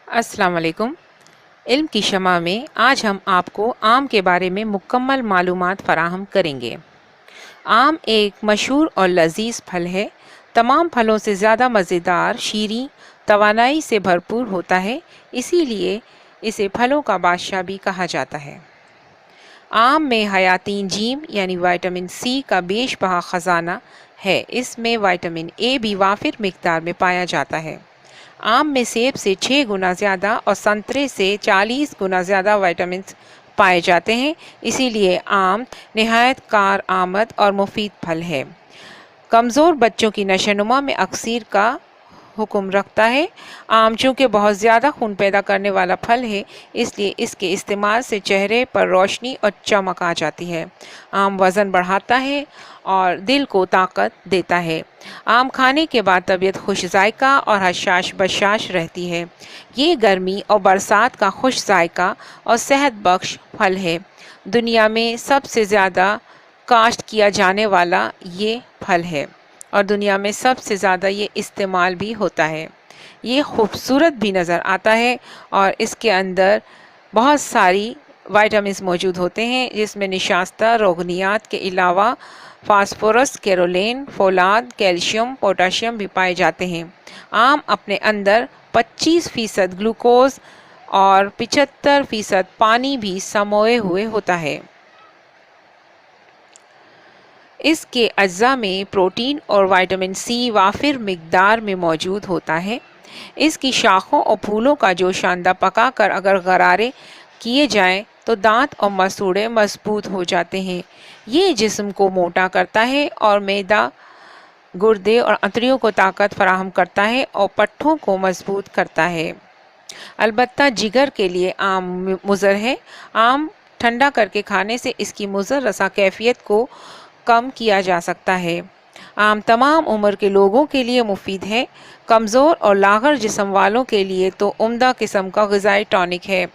अस्सलाम वालेकुम। इल्म की शमा में आज हम आपको आम के बारे में मुकम्मल मालूमात फ़राहम करेंगे। आम एक मशहूर और लजीज फल है। तमाम फलों से ज़्यादा मज़ेदार, शीरीं, तवानाई से भरपूर होता है, इसीलिए इसे फलों का बादशाह भी कहा जाता है। आम में हयाती एंजीम यानी विटामिन सी का बेशबहा ख़जाना है। इसमें विटामिन ए भी वाफिर मिकदार में पाया जाता है। आम में सेब से 6 गुना ज़्यादा और संतरे से 40 गुना ज़्यादा विटामिन पाए जाते हैं, इसीलिए आम नहायत कार आमद और मुफीद फल है। कमज़ोर बच्चों की नशोनुमा में अक्सर का हुक्म रखता है। आम चूँकि बहुत ज़्यादा खून पैदा करने वाला फल है, इसलिए इसके इस्तेमाल से चेहरे पर रोशनी और चमक आ जाती है। आम वज़न बढ़ाता है और दिल को ताकत देता है। आम खाने के बाद तबीयत खुश जायका और हशाश बशाश रहती है। ये गर्मी और बरसात का खुश जायका और सेहत बख्श फल है। दुनिया में सबसे ज़्यादा काश्त किया जाने वाला ये फल है और दुनिया में सबसे ज़्यादा ये इस्तेमाल भी होता है। ये खूबसूरत भी नज़र आता है और इसके अंदर बहुत सारी विटामिन्स मौजूद होते हैं, जिसमें निशास्ता, रोगनियात के अलावा फास्फोरस, कैरोलिन, फोलाद, कैल्शियम, पोटाशियम भी पाए जाते हैं। आम अपने अंदर 25% ग्लूकोज और 75% पानी भी समोए हुए होता है। इसके अज्जा में प्रोटीन और विटामिन सी वाफिर मिकदार में मौजूद होता है। इसकी शाखों और फूलों का जो शानदार पकाकर अगर गरारे किए जाएं तो दांत और मसूड़े मजबूत हो जाते हैं। ये जिस्म को मोटा करता है और मैदा, गुर्दे और अंतड़ियों को ताकत फराहम करता है और पट्ठों को मजबूत करता है। अलबत्ता जिगर के लिए आम मुज़र है। आम ठंडा करके खाने से इसकी मुज़र रसा कैफियत को कम किया जा सकता है। आम तमाम उम्र के लोगों के लिए मुफीद है। कमज़ोर और लाग़र जिस्म वालों के लिए तो उम्दा किस्म का ग़िज़ाई टॉनिक है।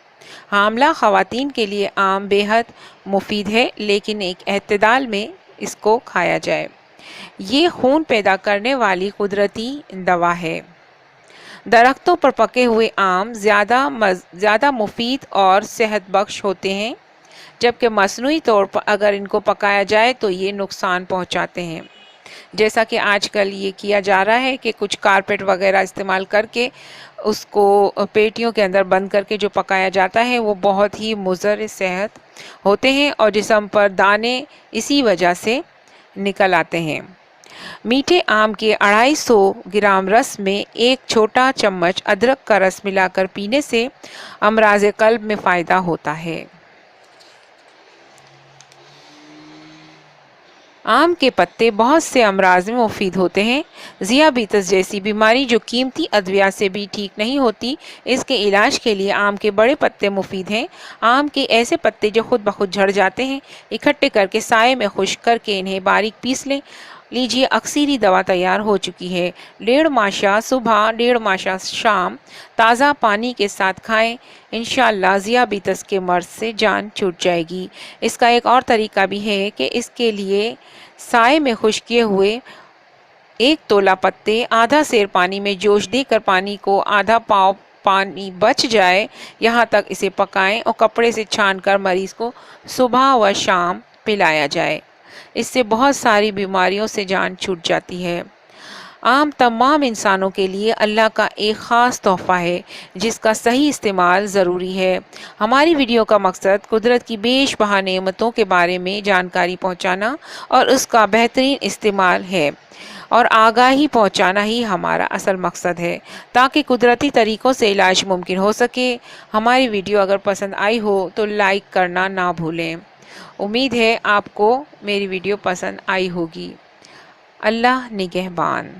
हामला ख़वातीन के लिए आम बेहद मुफीद है, लेकिन एक एतदाल में इसको खाया जाए। ये खून पैदा करने वाली कुदरती दवा है। दरख्तों पर पके हुए आम ज़्यादा मुफीद और सेहत बख्श होते हैं, जबकि मसनूई तौर पर अगर इनको पकाया जाए तो ये नुकसान पहुंचाते हैं। जैसा कि आजकल ये किया जा रहा है कि कुछ कारपेट वगैरह इस्तेमाल करके उसको पेटियों के अंदर बंद करके जो पकाया जाता है वो बहुत ही मुज़र सेहत होते हैं और जिस्म पर दाने इसी वजह से निकल आते हैं। मीठे आम के 250 ग्राम रस में एक छोटा चम्मच अदरक का रस मिलाकर पीने से अमराज कल्ब में फ़ायदा होता है। आम के पत्ते बहुत से अमराज में मुफीद होते हैं। ज़ियाबीतस जैसी बीमारी जो कीमती अद्विया से भी ठीक नहीं होती, इसके इलाज के लिए आम के बड़े पत्ते मुफीद हैं। आम के ऐसे पत्ते जो खुद ब खुद झड़ जाते हैं, इकट्ठे करके साए में खुश्क करके इन्हें बारीक पीस लीजिए। अक्सरी दवा तैयार हो चुकी है। 1.5 माशा सुबह, 1.5 माशा शाम ताज़ा पानी के साथ खाएं। इंशाअल्लाह ज़ियाबीतस के मर्ज़ से जान छूट जाएगी। इसका एक और तरीका भी है कि इसके लिए साए में खुश्क किए हुए 1 तोला पत्ते आधा सेर पानी में जोश देकर पानी को आधा पाव पानी बच जाए यहाँ तक इसे पकाएं और कपड़े से छानकर मरीज़ को सुबह व शाम पिलाया जाए। इससे बहुत सारी बीमारियों से जान छूट जाती है। आम तमाम इंसानों के लिए अल्लाह का एक ख़ास तोहफ़ा है, जिसका सही इस्तेमाल ज़रूरी है। हमारी वीडियो का मकसद कुदरत की बेशबहा नेमतों के बारे में जानकारी पहुंचाना और उसका बेहतरीन इस्तेमाल है और आगाही पहुंचाना ही हमारा असल मकसद है, ताकि कुदरती तरीक़ों से इलाज मुमकिन हो सके। हमारी वीडियो अगर पसंद आई हो तो लाइक करना ना भूलें। उम्मीद है आपको मेरी वीडियो पसंद आई होगी। अल्लाह निगहबान।